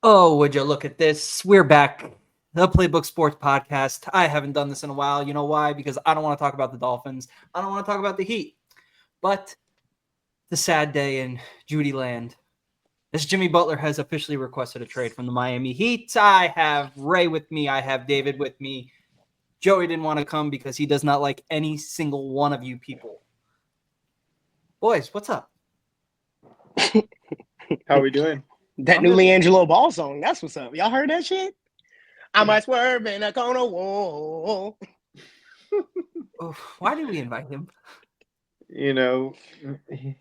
Oh, would you look at this? We're back. The Playbook Sports Podcast. I haven't done this in a while. You know why? Because I don't want to talk about the Dolphins. I don't want to talk about the Heat. But the sad day in Judy Land. As Jimmy Butler has officially requested a trade from the Miami Heat. I have Ray with me. I have David with me. Joey didn't want to come because he does not like any single one of you people. Boys, what's up? How we doing? That I'm new really- Leangelo Ball song. That's what's up. Y'all heard that shit? I might swerve in a corner wall. Oh, why did we invite him? You know,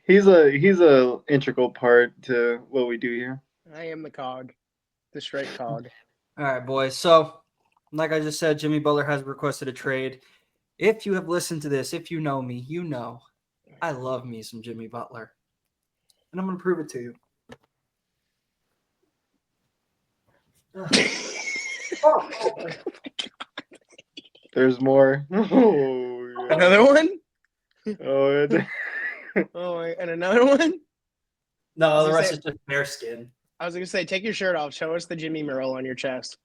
he's a integral part to what we do here. I am the cog. The straight cog. All right, boys. So, like I just said, Jimmy Butler has requested a trade. If you have listened to this, if you know me, you know I love me some Jimmy Butler. And I'm going to prove it to you. There's more. Oh, yeah. Another one? Oh, Oh, and another one? No, the gonna rest say- is just bare skin. I was going to say, take your shirt off. Show us the Jimmy mural on your chest.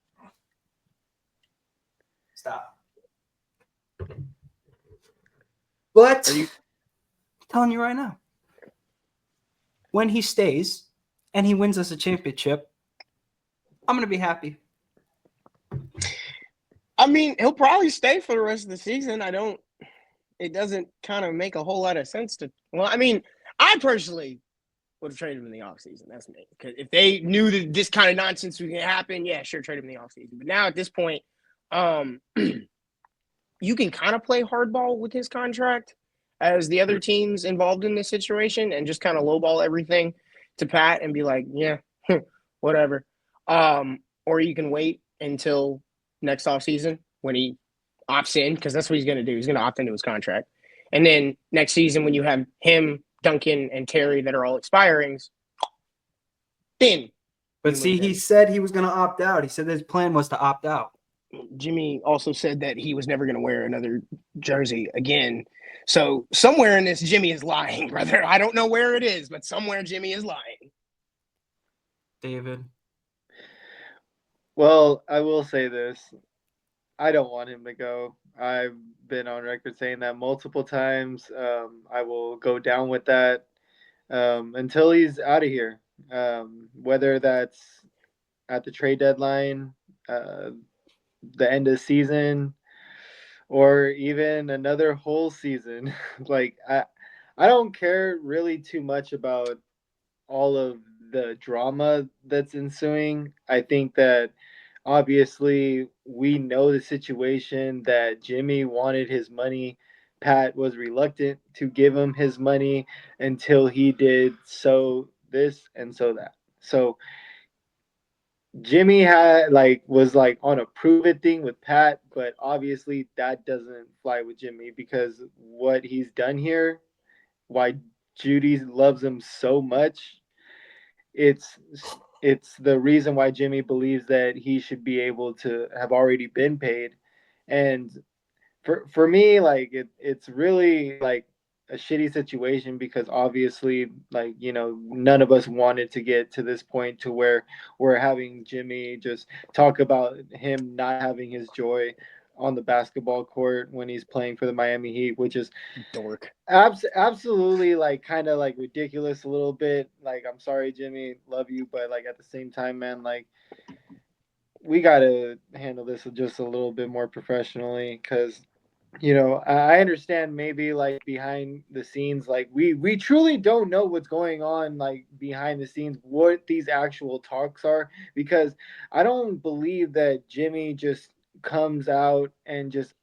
Stop. But Are you- I'm telling you right now, when he stays and he wins us a championship, I'm going to be happy. I mean, he'll probably stay for the rest of the season. It doesn't kind of make a whole lot of sense to, well, I mean, I personally would have traded him in the offseason. That's me. Because if they knew that this kind of nonsense was going to happen, yeah, sure, trade him in the offseason. But now at this point, you can kind of play hardball with his contract as the other teams involved in this situation and just kind of lowball everything to Pat and be like, yeah, whatever. Or you can wait until next offseason when he opts in, because that's what he's going to do. He's going to opt into his contract. And then next season, when you have him, Duncan, and Terry that are all expirings, then. But see, he said he was going to opt out. He said his plan was to opt out. Jimmy also said that he was never going to wear another jersey again. So somewhere in this, Jimmy is lying, brother. I don't know where it is, but somewhere Jimmy is lying. David. well, I will say this. I don't want him to go. I've been on record saying that multiple times. I will go down with that until he's out of here. Whether that's at the trade deadline, the end of the season, or even another whole season. like I don't care really too much about all of the drama that's ensuing. I think that obviously we know the situation that Jimmy wanted his money. Pat was reluctant to give him his money until he did so this and so that. So Jimmy was on a prove it thing with Pat, but obviously that doesn't fly with Jimmy because what he's done here, why Judy loves him so much, it's it's the reason why Jimmy believes that he should be able to have already been paid. And for me, it's really like a shitty situation because obviously none of us wanted to get to this point to where we're having Jimmy just talk about him not having his joy on the basketball court when he's playing for the Miami Heat, which is Dork. absolutely kind of ridiculous a little bit. I'm sorry, Jimmy, love you, but at the same time, man, we got to handle this just a little bit more professionally because I understand maybe behind the scenes, we truly don't know what's going on behind the scenes, what these actual talks are, because I don't believe that Jimmy just comes out and just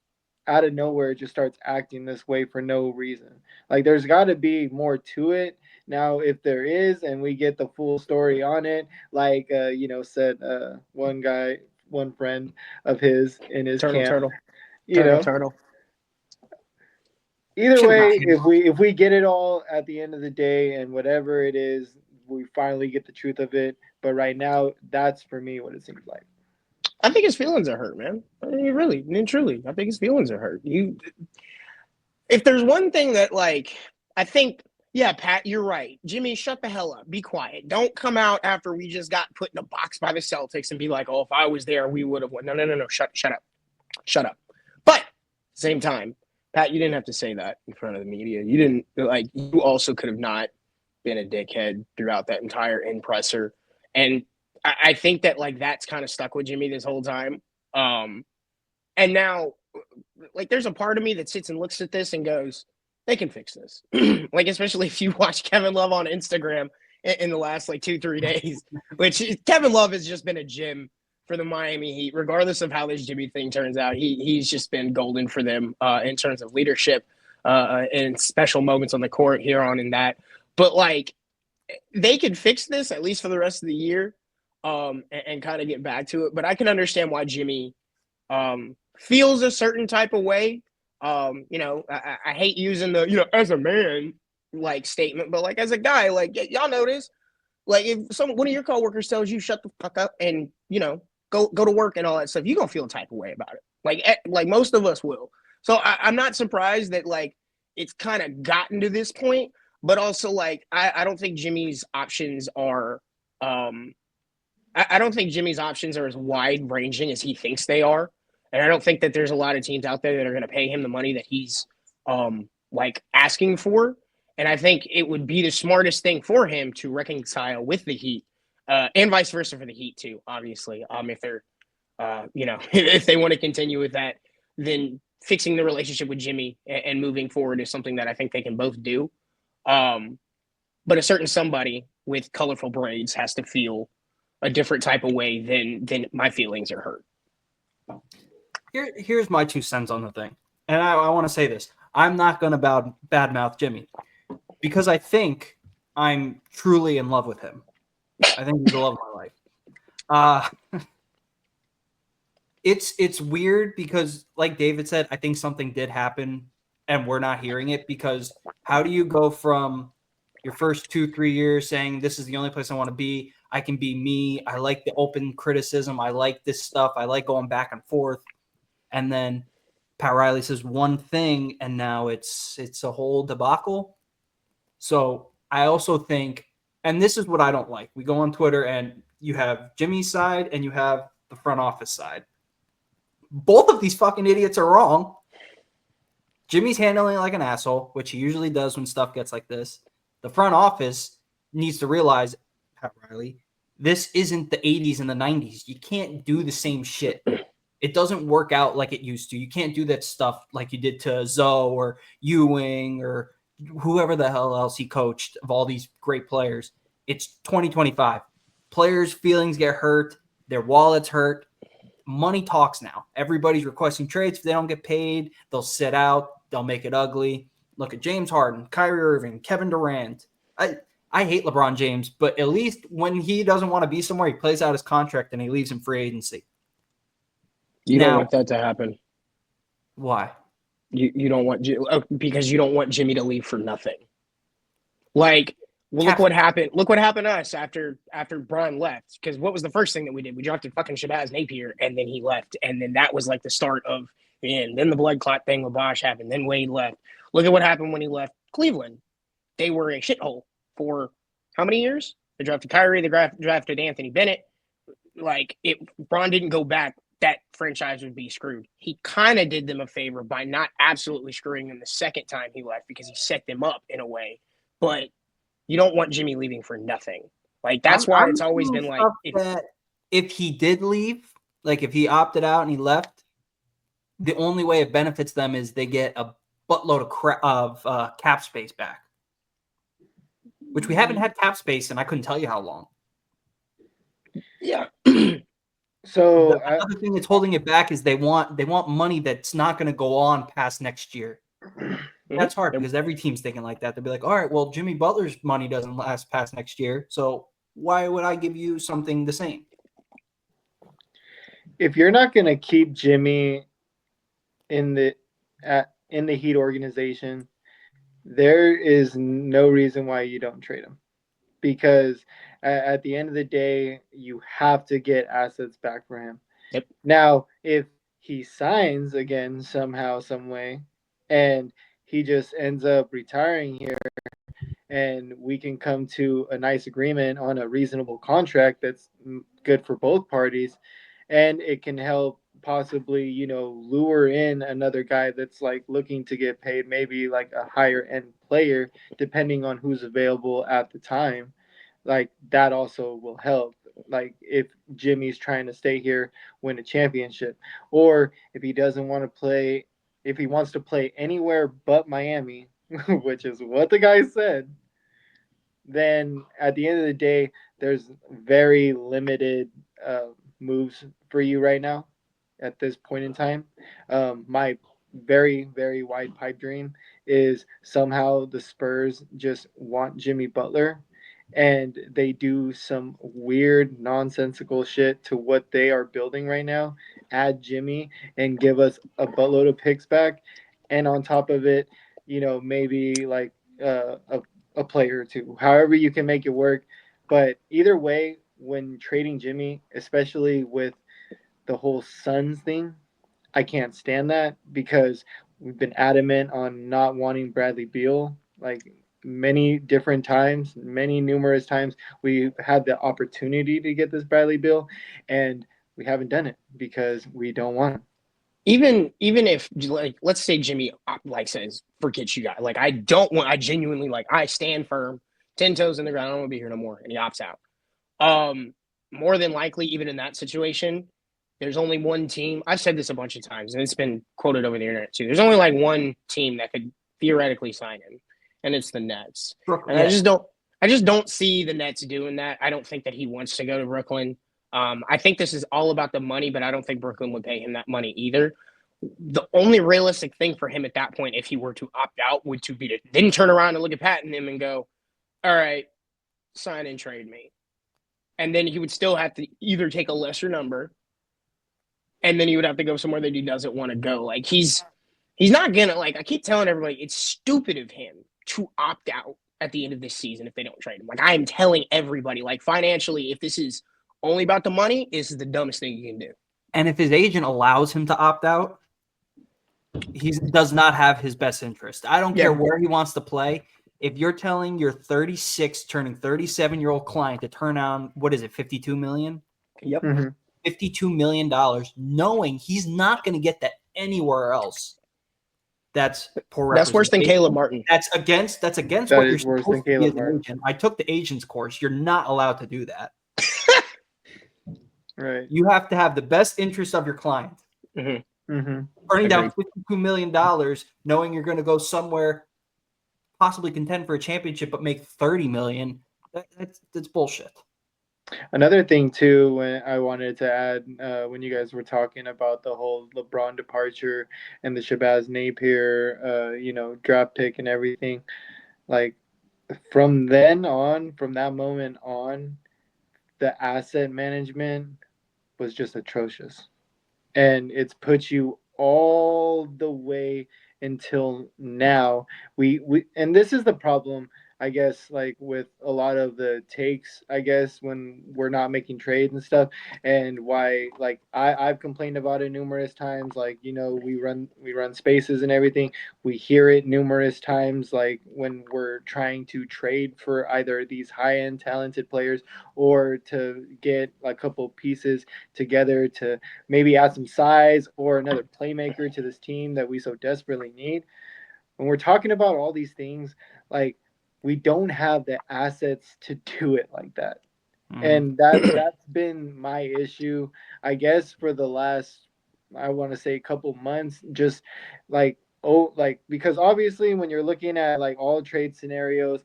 out of nowhere just starts acting this way for no reason. There's got to be more to it. Now, if there is, and we get the full story on it, said one friend of his in his camp, Turtle. Either way, if we get it all at the end of the day and whatever it is, we finally get the truth of it. But right now, that's for me what it seems like. I think his feelings are hurt, man. I mean, truly, I think his feelings are hurt. If there's one thing that I think Yeah, Pat, you're right. Jimmy, shut the hell up. Be quiet. Don't come out after we just got put in a box by the Celtics and be like, "Oh, if I was there, we would have won." No, no, no, no. Shut up. Shut up. But same time, Pat, you didn't have to say that in front of the media. You didn't like. You also could have not been a dickhead throughout that entire in presser, and I think that like that's kind of stuck with Jimmy this whole time. And now, like, there's a part of me that sits and looks at this and goes, they can fix this. Like, especially if you watch Kevin Love on Instagram in the last like 2-3 days, which Kevin Love has just been a gem for the Miami Heat, regardless of how this Jimmy thing turns out. He's just been golden for them in terms of leadership and special moments on the court here on in that. But like, they could fix this at least for the rest of the year and kind of get back to it. But I can understand why Jimmy feels a certain type of way. I hate using the, as a man, like, statement, but like as a guy, like y'all notice, like if one of your coworkers tells you shut the fuck up and go to work and all that stuff, you're gonna feel a type of way about it. Like most of us will. So I'm not surprised that like it's kind of gotten to this point, but also like I don't think Jimmy's options are I don't think Jimmy's options are as wide ranging as he thinks they are. And I don't think that there's a lot of teams out there that are going to pay him the money that he's like asking for. And I think it would be the smartest thing for him to reconcile with the Heat and vice versa for the Heat too, obviously. If they're, if they want to continue with that, then fixing the relationship with Jimmy and moving forward is something that I think they can both do. But a certain somebody with colorful braids has to feel a different type of way than my feelings are hurt. Here's my 2 cents on the thing. And I want to say this. I'm not going to badmouth Jimmy because I think I'm truly in love with him. I think he's the love of my life. It's weird because, like David said, I think something did happen and we're not hearing it because how do you go from your first 2-3 years saying this is the only place I want to be? I can be me. I like the open criticism. I like this stuff. I like going back and forth. And then Pat Riley says one thing, and now it's a whole debacle. So I also think, and this is what I don't like. We go on Twitter, and you have Jimmy's side, and you have the front office side. Both of these fucking idiots are wrong. Jimmy's handling it like an asshole, which he usually does when stuff gets like this. The front office needs to realize, Pat Riley, this isn't the 80s and the 90s. You can't do the same shit. It doesn't work out like it used to. You can't do that stuff like you did to Zoe or Ewing or whoever the hell else he coached of all these great players. It's 2025. Players' feelings get hurt. Their wallets hurt. Money talks now. Everybody's requesting trades. If they don't get paid, they'll sit out. They'll make it ugly. Look at James Harden, Kyrie Irving, Kevin Durant. I hate LeBron James, but at least when he doesn't want to be somewhere, he plays out his contract and he leaves in free agency. You don't want that to happen. Why? You don't want because you don't want Jimmy to leave for nothing. Like, well, look what happened. Look what happened to us after Bron left. Because what was the first thing that we did? We drafted fucking Shabazz Napier, and then he left, and then that was like the start of the end. Then the blood clot thing with Bosh happened. Then Wade left. Look at what happened when he left Cleveland. They were a shithole for how many years? They drafted Kyrie. They drafted Anthony Bennett. Like, Bron didn't go back, that franchise would be screwed. He kind of did them a favor by not absolutely screwing them the second time he left because he set them up in a way. But you don't want Jimmy leaving for nothing. Like, that's why it's always been like if he did leave, like if he opted out and he left, the only way it benefits them is they get a buttload of cap space back, which we haven't had cap space, and I couldn't tell you how long. Yeah. So the other thing that's holding it back is they want money that's not going to go on past next year. That's hard because every team's thinking like that. They'll be like, all right, well, Jimmy Butler's money doesn't last past next year, so why would I give you something the same? If you're not going to keep Jimmy in the Heat organization, there is no reason why you don't trade him. Because at the end of the day, you have to get assets back for him. Yep. Now, if he signs again somehow, some way, and he just ends up retiring here and we can come to a nice agreement on a reasonable contract that's good for both parties, and it can help possibly, lure in another guy that's like looking to get paid, maybe like a higher end player, depending on who's available at the time. Like that also will help. Like if Jimmy's trying to stay here, win a championship, or if he doesn't want to play, if he wants to play anywhere but Miami, which is what the guy said, then at the end of the day, there's very limited moves for you right now at this point in time. My very, very wide pipe dream is somehow the Spurs just want Jimmy Butler and they do some weird, nonsensical shit to what they are building right now, add Jimmy and give us a buttload of picks back. And on top of it, maybe like a player or two, however you can make it work. But either way, when trading Jimmy, especially with the whole Suns thing, I can't stand that because we've been adamant on not wanting Bradley Beal. Like many different times, many numerous times, we've had the opportunity to get this Bradley Beal, and we haven't done it because we don't want him. Even if, like, let's say Jimmy like says, forget you guys. Like, I genuinely, like, I stand firm, 10 toes in the ground. I don't want to be here no more. And he opts out. More than likely, even in that situation, there's only one team. I've said this a bunch of times, and it's been quoted over the internet too. There's only like one team that could theoretically sign him, and it's the Nets. Brooklyn, And yeah. I just don't see the Nets doing that. I don't think that he wants to go to Brooklyn. I think this is all about the money, but I don't think Brooklyn would pay him that money either. The only realistic thing for him at that point, if he were to opt out, would to be to then turn around and look at Pat and him and go, all right, sign and trade me. And then he would still have to either take a lesser number, and then he would have to go somewhere that he doesn't want to go. Like he's not gonna, like, I keep telling everybody it's stupid of him to opt out at the end of this season if they don't trade him. Like I am telling everybody, like financially, if this is only about the money, this is the dumbest thing you can do. And if his agent allows him to opt out, he does not have his best interest. I don't care where he wants to play. If you're telling your 36, turning 37-year-old client to turn on, what is it, $52 million? Yep. Mm-hmm. $52 million, knowing he's not going to get that anywhere else. That's poor. That's worse than Caleb Martin. That's against what you're supposed to be as an agent. I took the agent's course. You're not allowed to do that. Right. You have to have the best interest of your client. Mm-hmm. Mm-hmm. Earning down $52 million, knowing you're going to go somewhere, possibly contend for a championship, but make $30 million. That's bullshit. Another thing too, when I wanted to add, when you guys were talking about the whole LeBron departure and the Shabazz Napier, draft pick and everything, like from that moment on, the asset management was just atrocious, and it's put you all the way until now. We and this is the problem, I guess, like with a lot of the takes, I guess, when we're not making trades and stuff, and why, like I've complained about it numerous times. Like we run spaces and everything. We hear it numerous times, like when we're trying to trade for either these high end talented players or to get a couple pieces together to maybe add some size or another playmaker to this team that we so desperately need. When we're talking about all these things, like we don't have the assets to do it like that. Mm-hmm. And that's been my issue, I guess, for the last, I want to say, couple months. Just like because obviously when you're looking at like all trade scenarios,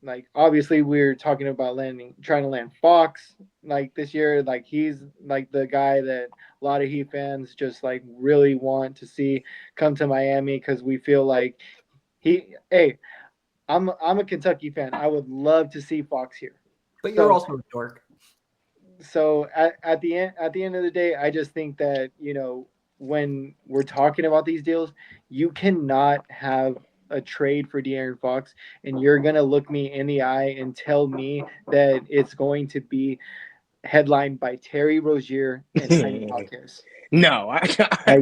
like obviously we're talking about trying to land Fox like this year. Like he's like the guy that a lot of Heat fans just like really want to see come to Miami because we feel like I'm a Kentucky fan. I would love to see Fox here. But you're also a dork. So at the end of the day, I just think that when we're talking about these deals, you cannot have a trade for De'Aaron Fox, and you're gonna look me in the eye and tell me that it's going to be headlined by Terry Rozier and Jaime Jaquez. No,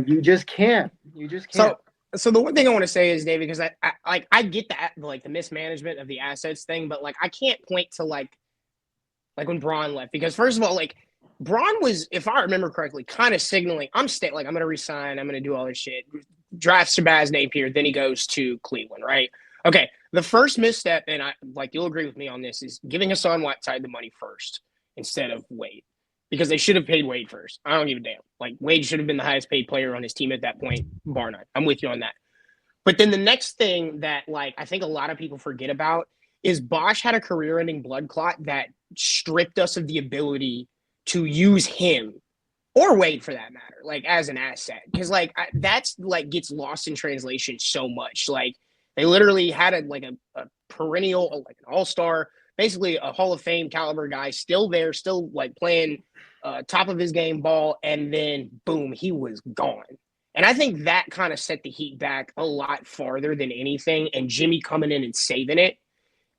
You just can't. You just can't. So So the one thing I want to say is, David, because I get that, like the mismanagement of the assets thing, but like I can't point to like when Braun left, because first of all, like Braun was, if I remember correctly, kind of signaling I'm going to resign, I'm going to do all this shit, draft Shabazz Napier, then he goes to Cleveland, right? Okay, the first misstep, and I like you'll agree with me on this, is giving Hassan Whiteside the money first instead of Wade, because they should have paid Wade first. I don't give a damn. Like Wade should have been the highest paid player on his team at that point, bar none. I'm with you on that. But then the next thing that like I think a lot of people forget about is Bosch had a career-ending blood clot that stripped us of the ability to use him or Wade for that matter, like as an asset, because like that's like gets lost in translation so much. Like they literally had a perennial, like an all-star, basically a Hall of Fame caliber guy, still there, still like playing top of his game ball, and then boom, he was gone. And I think that kind of set the Heat back a lot farther than anything. And Jimmy coming in and saving it.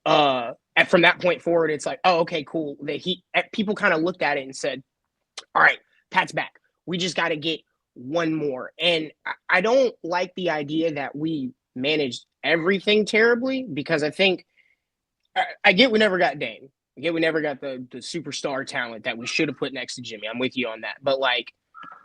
And from that point forward, it's like, oh, okay, cool. The Heat people kind of looked at it and said, all right, Pat's back. We just got to get one more. And I don't like the idea that we managed everything terribly, because I think I get we never got Dame. I get we never got the superstar talent that we should have put next to Jimmy. I'm with you on that. But like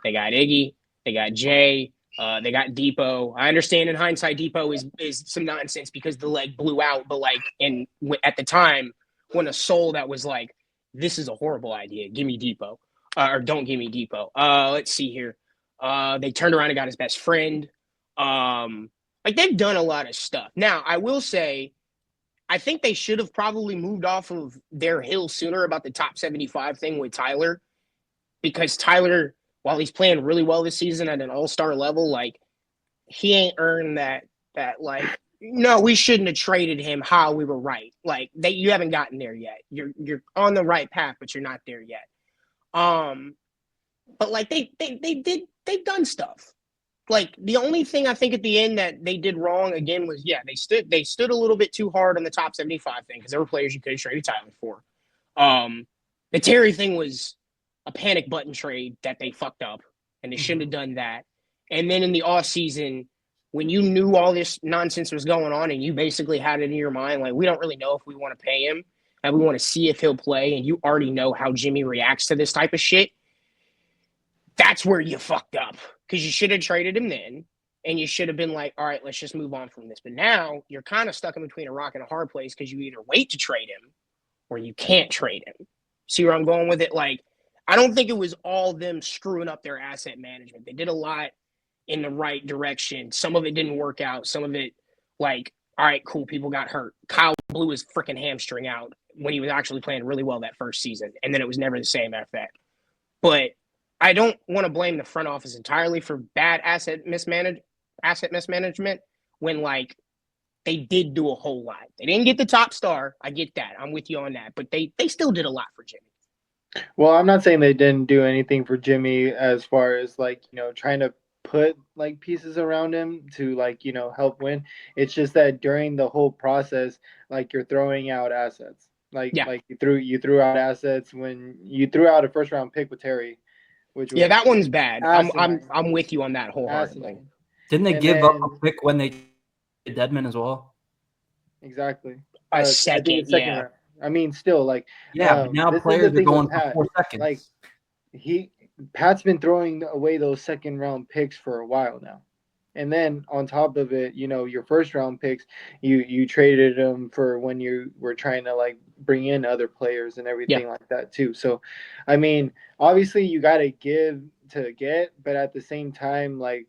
they got Iggy, they got Jay, they got Depot. I understand in hindsight, Depot is some nonsense because the leg blew out. But like, at the time, when a soul that was like, this is a horrible idea. Give me Depot, or don't give me Depot. Let's see here. They turned around and got his best friend. Like they've done a lot of stuff. Now, I will say, I think they should have probably moved off of their hill sooner about the top 75 thing with Tyler, because Tyler, while he's playing really well this season at an all-star level, like he ain't earned that like, no, we shouldn't have traded him. How we were right. Like you haven't gotten there yet. You're on the right path, but you're not there yet. But like they've done stuff. Like the only thing I think at the end that they did wrong again was, yeah, they stood a little bit too hard on the top 75 thing, because there were players you could have traded Tyler for. The Terry thing was a panic button trade that they fucked up, and they shouldn't have done that. And then in the off season, when you knew all this nonsense was going on and you basically had it in your mind, like, we don't really know if we want to pay him and we want to see if he'll play, and you already know how Jimmy reacts to this type of shit, that's where you fucked up, because you should have traded him then, and you should have been like, all right, let's just move on from this. But now you're kind of stuck in between a rock and a hard place, because you either wait to trade him or you can't trade him. See where I'm going with it? Like, I don't think it was all them screwing up their asset management. They did a lot in the right direction. Some of it didn't work out. Some of it, like, all right, cool, people got hurt. Kyle blew his freaking hamstring out when he was actually playing really well that first season, and then it was never the same after that. But I don't want to blame the front office entirely for bad asset mismanagement when, like, they did do a whole lot. They didn't get the top star. I get that. I'm with you on that. But they still did a lot for Jimmy. Well, I'm not saying they didn't do anything for Jimmy as far as, like, trying to put like pieces around him to, like, help win. It's just that during the whole process, like, you're throwing out assets. Like, Yeah. like you threw out assets when you threw out a first round pick with Terry, which was that one's bad. asinine. I'm with you on that wholeheartedly. Asinine. Didn't they And give up then- a pick when they did Deadman as well? Exactly. A I second, think the yeah. round. I mean, still, like, Yeah, but now this is players the are thing going with for Pat. 4 seconds. Like, Pat's been throwing away those second round picks for a while now. And then on top of it, your first round picks, you traded them for when you were trying to, like, bring in other players and everything like that too. So, I mean, obviously you got to give to get, but at the same time, like,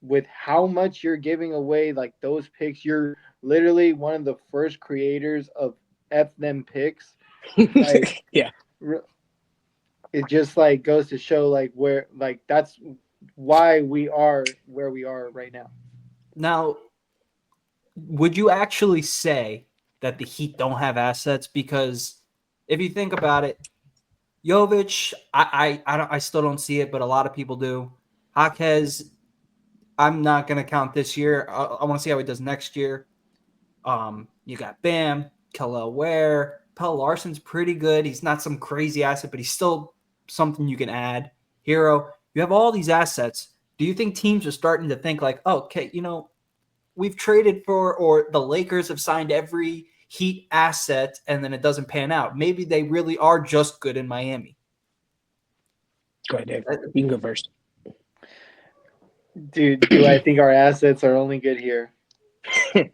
with how much you're giving away, like, those picks, you're literally one of the first creators of F them picks. Like, Yeah. It just, like, goes to show, like, where, like, that's why we are where we are right now. Now, would you actually say that the Heat don't have assets? Because if you think about it, Jovic, I still don't see it, but a lot of people do. Jaquez, I'm not going to count this year. I want to see how he does next year. You got Bam, Kel'el Ware, Pell Larson's pretty good. He's not some crazy asset, but he's still something you can add. Hero, you have all these assets. do you think teams are starting to think like, oh, okay, we've traded for, or the Lakers have signed every Heat asset and then it doesn't pan out. Maybe they really are just good in Miami. Go ahead, Dave. You can go first. Dude, do I think our assets are only good here? The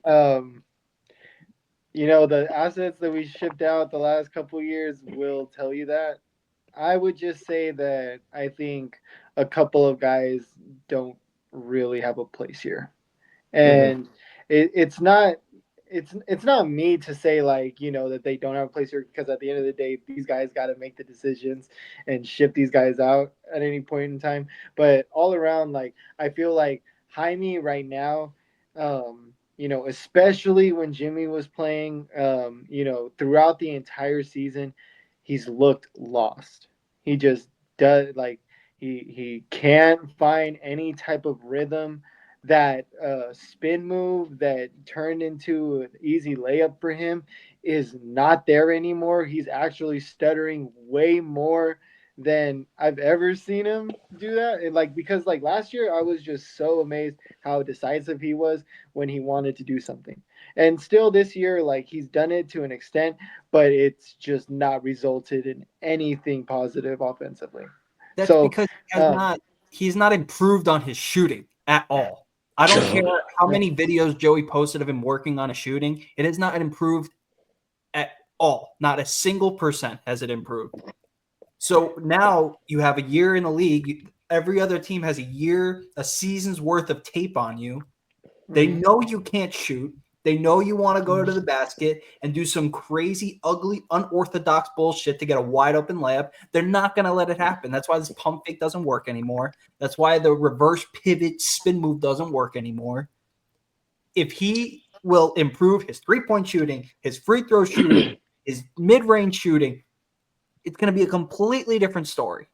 assets that we shipped out the last couple years will tell you that. I would just say that I think a couple of guys don't really have a place here, and it's not me to say that they don't have a place here, because at the end of the day these guys got to make the decisions and ship these guys out at any point in time. But all around, I feel like Jaime right now, especially when Jimmy was playing, throughout the entire season, he's looked lost. He just does, he can't find any type of rhythm. That spin move that turned into an easy layup for him is not there anymore. He's actually stuttering way more than I've ever seen him do that. And because last year I was just so amazed how decisive he was when he wanted to do something. And still this year, he's done it to an extent, but it's just not resulted in anything positive offensively. That's because he's not improved on his shooting at all. I don't care how many videos Joey posted of him working on a shooting. It has not improved at all. Not a single % has it improved. So now you have a year in the league. Every other team has a season's worth of tape on you. They know you can't shoot. They know you want to go to the basket and do some crazy, ugly, unorthodox bullshit to get a wide open layup. They're not going to let it happen. That's why this pump fake doesn't work anymore. That's why the reverse pivot spin move doesn't work anymore. If he will improve his three-point shooting, his free throw shooting, his mid-range shooting, it's going to be a completely different story.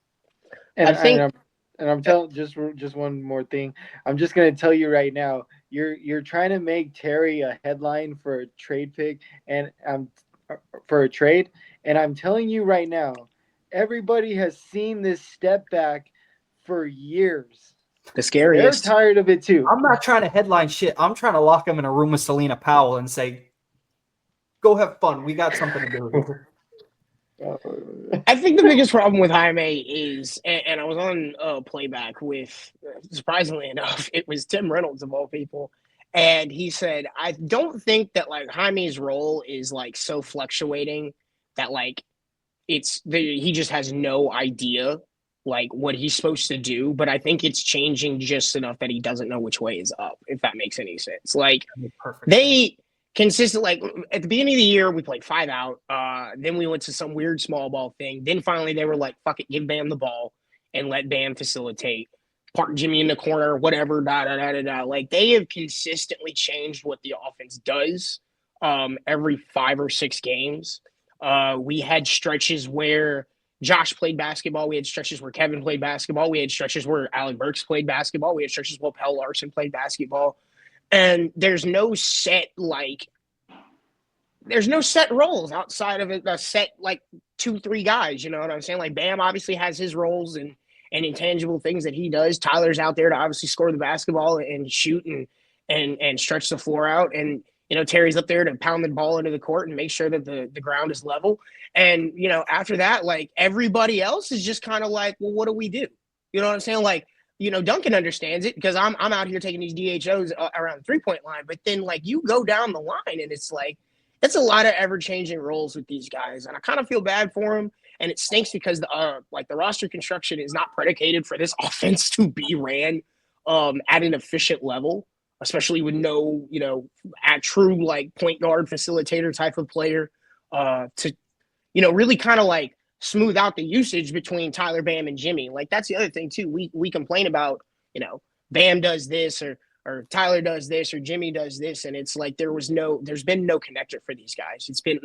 And I'm telling just one more thing. I'm just going to tell you right now. You're trying to make Terry a headline for a trade pick, and for a trade. And I'm telling you right now, everybody has seen this step back for years. The scariest. They're tired of it too. I'm not trying to headline shit. I'm trying to lock him in a room with Selena Powell and say, "Go have fun. We got something to do here." I think the biggest problem with Jaime is, and I was on playback with, surprisingly enough, it was Tim Reynolds of all people, and he said, "I don't think that Jaime's role is so fluctuating that he just has no idea what he's supposed to do, but I think it's changing just enough that he doesn't know which way is up, if that makes any sense." They consistent, at the beginning of the year we played 5 out, then we went to some weird small ball thing, then finally they were like, fuck it, give Bam the ball and let Bam facilitate, park Jimmy in the corner, whatever, they have consistently changed what the offense does every 5 or 6 games. We had stretches where Josh played basketball, we had stretches where Kevin played basketball, we had stretches where Alec Burks played basketball, we had stretches where Pell Larson played basketball. And there's no set roles outside of a set 2-3 guys. You know what I'm saying? Bam obviously has his roles and intangible things that he does. Tyler's out there to obviously score the basketball and shoot and stretch the floor out. And Terry's up there to pound the ball into the court and make sure that the ground is level. And after that, everybody else is just kind of well, what do we do? You know what I'm saying? Duncan understands it because I'm out here taking these DHOs around the 3-point line. But then, you go down the line and it's it's a lot of ever-changing roles with these guys. And I kind of feel bad for them. And it stinks because the roster construction is not predicated for this offense to be ran at an efficient level, especially with no, a true point guard facilitator type of player to, really kind of smooth out the usage between Tyler, Bam, and Jimmy. That's the other thing too. We complain about, Bam does this or Tyler does this or Jimmy does this, and it's there's been no connector for these guys. It's been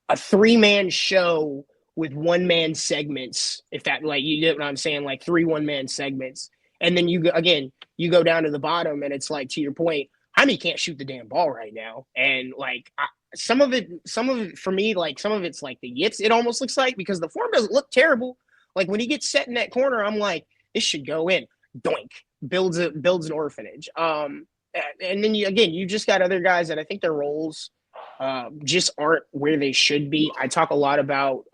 a 3-man show with 1-man segments. If that you get what I'm saying, 3 1-man segments, and then you go down to the bottom, and it's to your point, Jaime can't shoot the damn ball right now, and some of it for me, some of it's the yips, it almost looks because the form doesn't look terrible. When he gets set in that corner, I'm this should go in. doink, builds an orphanage. And then you just got other guys that I think their roles just aren't where they should be. I talk a lot about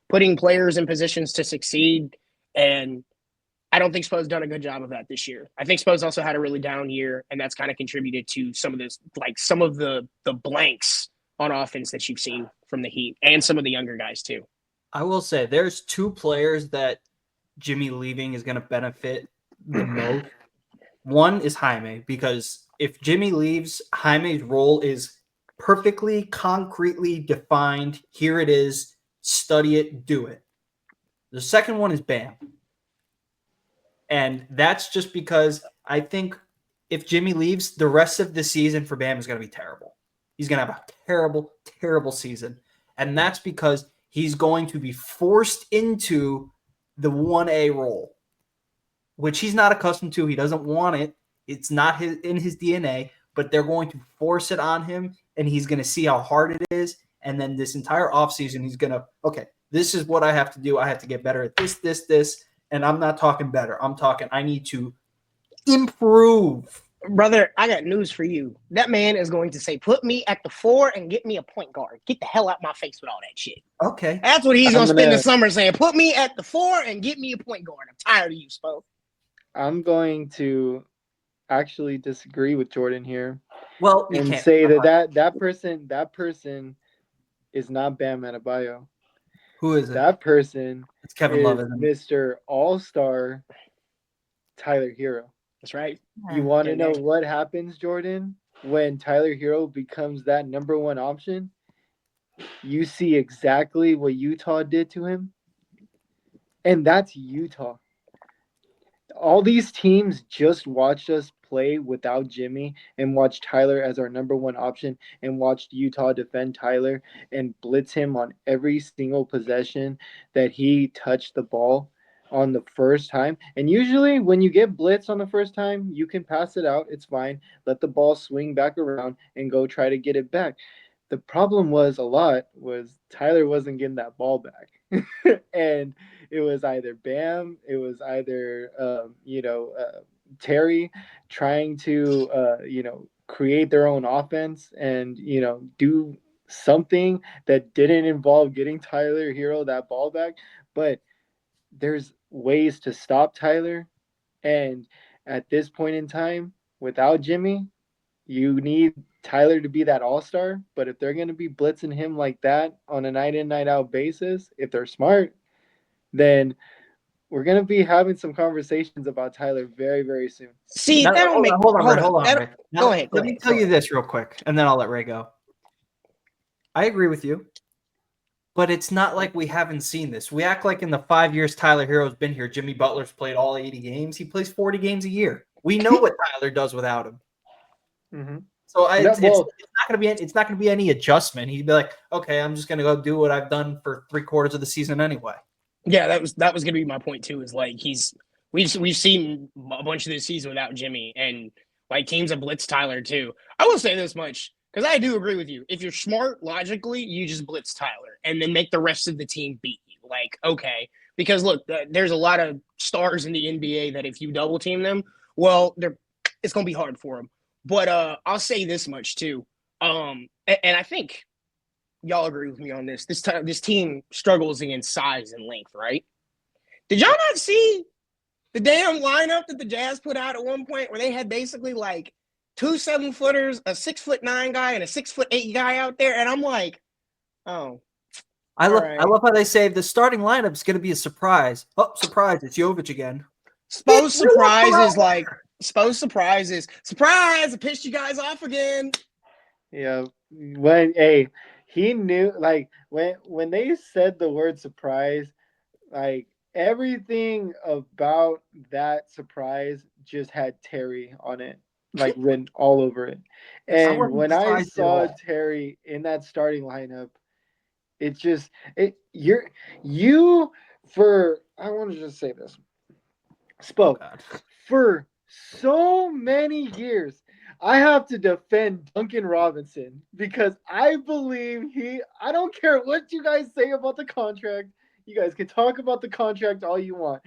putting players in positions to succeed, and I don't think Spo's done a good job of that this year. I think Spo's also had a really down year, and that's kind of contributed to some of this, like some of the blanks on offense that you've seen from the Heat and some of the younger guys too. I will say there's two players that Jimmy leaving is going to benefit the most. One is Jaime, because if Jimmy leaves, Jaime's role is perfectly, concretely defined. Here it is. Study it, do it. The second one is Bam. And that's just because I think if Jimmy leaves, the rest of the season for Bam is going to be terrible. He's going to have a terrible, terrible season. And that's because he's going to be forced into the 1A role, which he's not accustomed to. He doesn't want it. It's not in his DNA, but they're going to force it on him, and he's going to see how hard it is. And then this entire offseason, he's going to, okay, this is what I have to do. I have to get better at this. And I'm not talking better. I'm talking I need to improve. Brother, I got news for you. That man is going to say, put me at the 4 and get me a point guard. Get the hell out my face with all that shit. Okay. That's what he's going to spend the summer saying. Put me at the 4 and get me a point guard. I'm tired of you, Spo. I'm going to actually disagree with Jordan here. Well, and say that person is not Bam Adebayo. Who is it? That person it's Kevin Love, Mr. All-Star Tyler Hero. That's right. You want to know what happens, Jordan, when Tyler Hero becomes that number one option? You see exactly what Utah did to him. And that's Utah. All these teams just watched us play without Jimmy and watched Tyler as our number one option and watched Utah defend Tyler and blitz him on every single possession that he touched the ball on the first time. And usually when you get blitz on the first time, you can pass it out. It's fine. Let the ball swing back around and go try to get it back. The problem was Tyler wasn't getting that ball back. And it was either Bam, it was either Terry trying to create their own offense and do something that didn't involve getting Tyler Hero that ball back. But there's ways to stop Tyler, and at this point in time, without Jimmy, you need Tyler to be that all-star. But if they're going to be blitzing him like that on a night in, night out basis, if they're smart, then we're going to be having some conversations about Tyler very, very soon. See, now, that don't make... Hold on, Ray. Now, go ahead. Let me tell you this real quick, and then I'll let Ray go. I agree with you, but it's not like we haven't seen this. We act like in the 5 years Tyler Hero's been here, Jimmy Butler's played all 80 games. He plays 40 games a year. We know what Tyler does without him. Mm-hmm. So it's not going to be any adjustment. He'd be like, okay, I'm just going to go do what I've done for 3/4 of the season anyway. Yeah, that was going to be my point too. Is like we've seen a bunch of this season without Jimmy, and like teams have blitzed Tyler too. I will say this much because I do agree with you. If you're smart logically, you just blitz Tyler and then make the rest of the team beat you. Like, okay, because look, there's a lot of stars in the NBA that if you double team them, well, it's going to be hard for them. But I'll say this much too, and I think y'all agree with me on this. This team struggles against size and length, right? Did y'all not see the damn lineup that the Jazz put out at one point where they had basically like 2 7-footers, a 6'9" guy, and a 6'8" guy out there? And I'm like, oh. I love how they say the starting lineup is going to be a surprise. Oh, surprise! It's Jovic again. Spo's surprise is like surprise! I pissed you guys off again. Yeah, he knew, like when they said the word surprise, like everything about that surprise just had Terry on it, like written all over it. And when I saw Terry in that starting lineup, it just I want to just say this. Spoke for so many years. I have to defend Duncan Robinson because I believe I don't care what you guys say about the contract. You guys can talk about the contract all you want.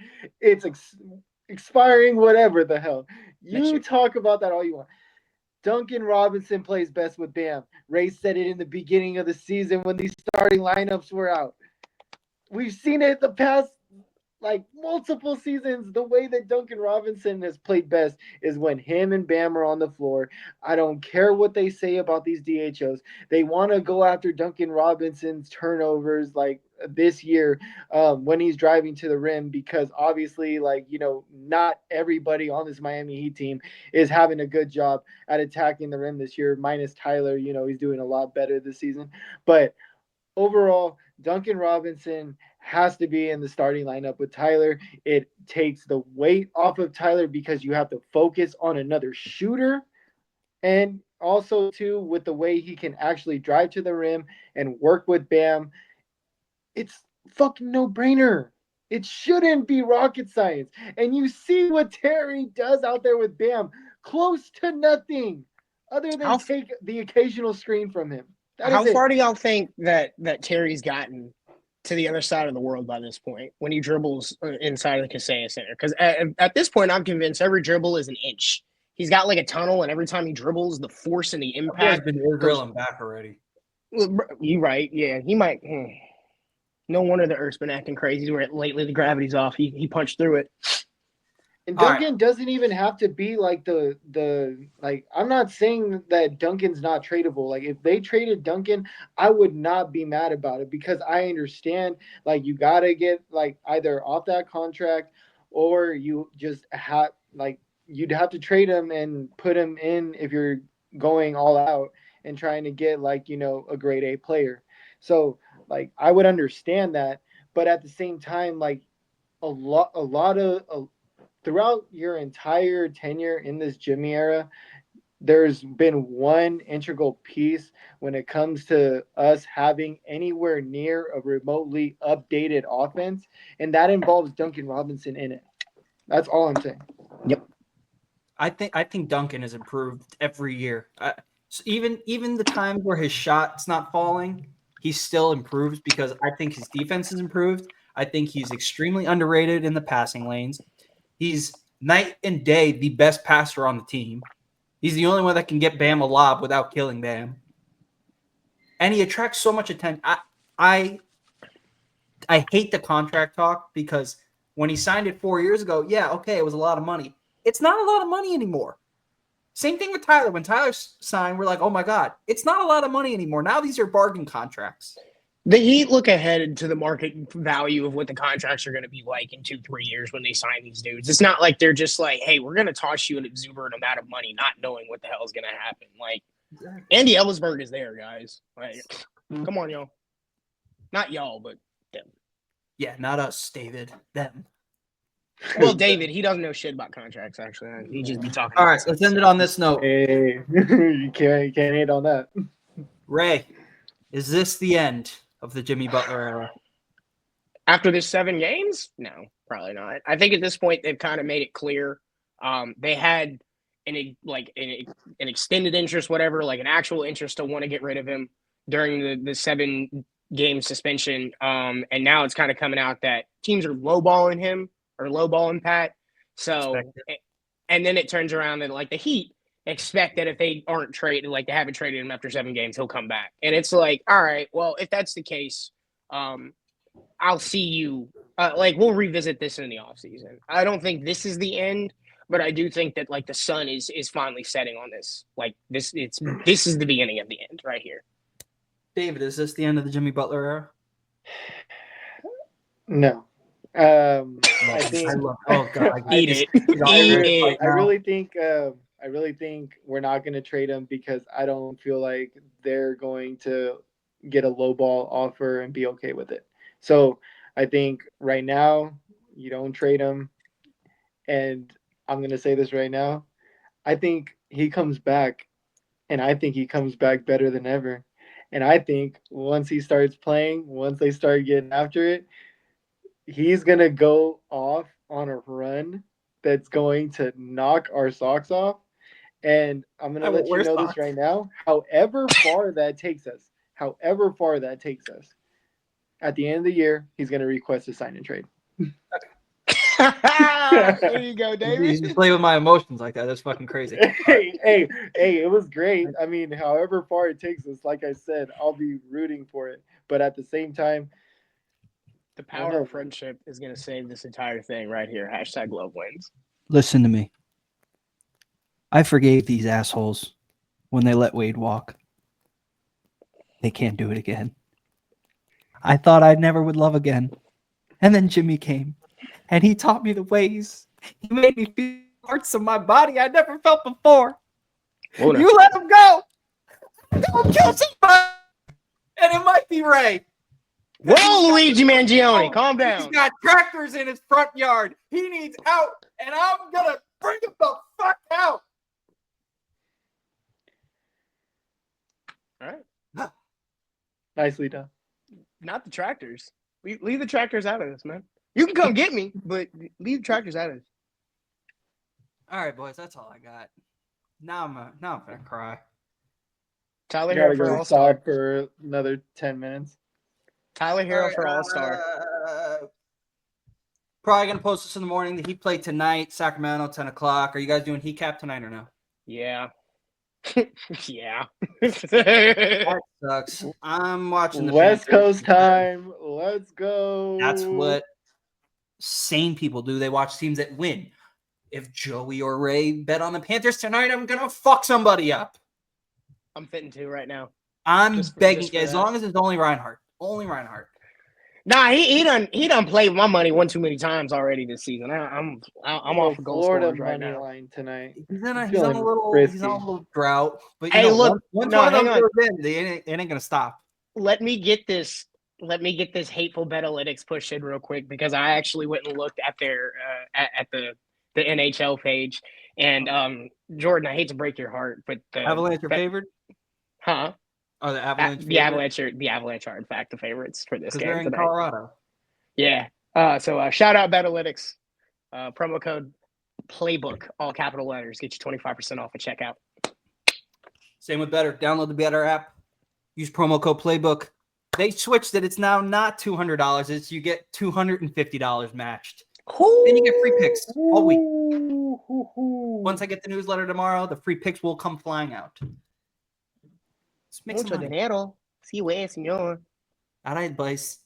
expiring, whatever the hell. Next You year. talk about that all you want. Duncan Robinson plays best with Bam. Ray said it in the beginning of the season when these starting lineups were out. We've seen it the past multiple seasons. The way that Duncan Robinson has played best is when him and Bam are on the floor. I don't care what they say about these DHOs. They want to go after Duncan Robinson's turnovers like this year when he's driving to the rim because obviously, not everybody on this Miami Heat team is having a good job at attacking the rim this year, minus Tyler. He's doing a lot better this season. But overall, Duncan Robinson has to be in the starting lineup with Tyler. It takes the weight off of Tyler because you have to focus on another shooter. And also, too, with the way he can actually drive to the rim and work with Bam, it's fucking no brainer. It shouldn't be rocket science. And you see what Terry does out there with Bam. Close to nothing other than How take the occasional screen from him. That how is it. far do y'all think that Terry's gotten to the other side of the world by this point when he dribbles inside of the Kaseya Center? Because at this point, I'm convinced every dribble is an inch. He's got like a tunnel, and every time he dribbles, the force and the That boy's impact been goes. Israel back already. You right? Yeah, he might. No wonder the Earth's been acting crazy. Where lately the gravity's off. He punched through it. And All Duncan doesn't even have to be like I'm not saying that Duncan's not tradable. Like if they traded Duncan, I would not be mad about it because I understand you gotta get either off that contract or you just have you'd have to trade him and put him in if you're going all out and trying to get a grade A player. So I would understand that, but at the same time a lot of throughout your entire tenure in this Jimmy era, there's been one integral piece when it comes to us having anywhere near a remotely updated offense, and that involves Duncan Robinson in it. That's all I'm saying. Yep. I think Duncan has improved every year. So even the times where his shot's not falling, he still improves because I think his defense has improved. I think he's extremely underrated in the passing lanes. He's night and day the best passer on the team. He's the only one that can get Bam a lob without killing Bam. And he attracts so much attention. I hate the contract talk because when he signed it 4 years ago, yeah, okay, it was a lot of money. It's not a lot of money anymore. Same thing with Tyler. When Tyler signed, we're like, oh my God, it's not a lot of money anymore. Now these are bargain contracts. The Heat look ahead to the market value of what the contracts are going to be like in 2-3 years when they sign these dudes. It's not like they're just like, hey, we're going to toss you an exuberant amount of money, not knowing what the hell is going to happen. Andy Ellisberg is there, guys. Come on, y'all. Not y'all, but them. Yeah, not us, David. Them. Well, David, he doesn't know shit about contracts, actually. He just be talking. All right, let's end it on this note. Hey, you can't hate on that. Ray, is this the end of the Jimmy Butler era? After this 7 games? No, probably not. I think at this point they've kind of made it clear. They had an extended interest, whatever, an actual interest to want to get rid of him during the 7-game suspension. And now it's kind of coming out that teams are lowballing him or lowballing Pat. So, and then it turns around and the Heat expect that if they aren't traded, they haven't traded him after 7 games, he'll come back. And it's all right, well, if that's the case, I'll see you. We'll revisit this in the offseason. I don't think this is the end, but I do think that the sun is finally setting on this. This is the beginning of the end right here. David, is this the end of the Jimmy Butler era? No. I think. Oh God, Eat it. I really think we're not going to trade him because I don't feel like they're going to get a lowball offer and be okay with it. So I think right now you don't trade him, and I'm going to say this right now. I think he comes back, and I think he comes back better than ever. And I think once he starts playing, once they start getting after it, he's going to go off on a run that's going to knock our socks off. And I'm going to let you know this right now. However far that takes us, at the end of the year, he's going to request a sign and trade. There you go, You David. play with my emotions like that. That's fucking crazy. Hey, it was great. I mean, however far it takes us, like I said, I'll be rooting for it. But at the same time, The power of friendship is going to save this entire thing right here. Hashtag love wins. Listen to me. I forgave these assholes when they let Wade walk. They can't do it again. I thought I never would love again. And then Jimmy came, and he taught me the ways. He made me feel parts of my body I never felt before. Whoa, now. You let him go. Don't kill somebody. And it might be Ray. Whoa, Luigi Mangione, calm He's down. got tractors in his front yard. He needs out, and I'm going to bring him the fuck out. All right. nicely done. Not the tractors. Leave the tractors out of this, man. You can come get me, but leave the tractors out of this. All right, boys, that's all I got. Now I'm gonna cry. Tyler You gotta Hero for go All Star. stop for another 10 minutes. Tyler Hero All for right, All Star. Probably gonna post this in the morning. The Heat play tonight, Sacramento, 10 o'clock. Are you guys doing Heat cap tonight or no? Yeah. Yeah. That sucks. I'm watching the West Panthers. Coast time. Let's go. That's what sane people do. They watch teams that win. If Joey or Ray bet on the Panthers tonight, I'm gonna fuck somebody up. I'm fitting to right now. I'm Just begging, for as that. long as it's only Reinhardt. Only Reinhardt. Nah, he done played with my money one too many times already this season. I'm off of goal Florida scorers right money now. line tonight. He's I'm on a feeling little frisky. drought. But Hey, look, once no, one of hang those on. goes in, it ain't gonna stop. Let me get this hateful Betalytics push in real quick because I actually went and looked at their at the NHL page. And Jordan, I hate to break your heart, but Avalanche are favored? Huh? Are the Avalanche The Avalanche are in fact the favorites for this because game they're in tonight. Colorado. Yeah. So shout out Betalytics. Promo code Playbook, all capital letters, get you 25% off at checkout. Same with Better. Download the Better app. Use promo code Playbook. They switched it. It's now not $200. It's you get $250 matched. And you get free picks all week. Once I get the newsletter tomorrow, the free picks will come flying out. Let's make some Mucho money. dinero. Sí, güey, señor. All right, boys.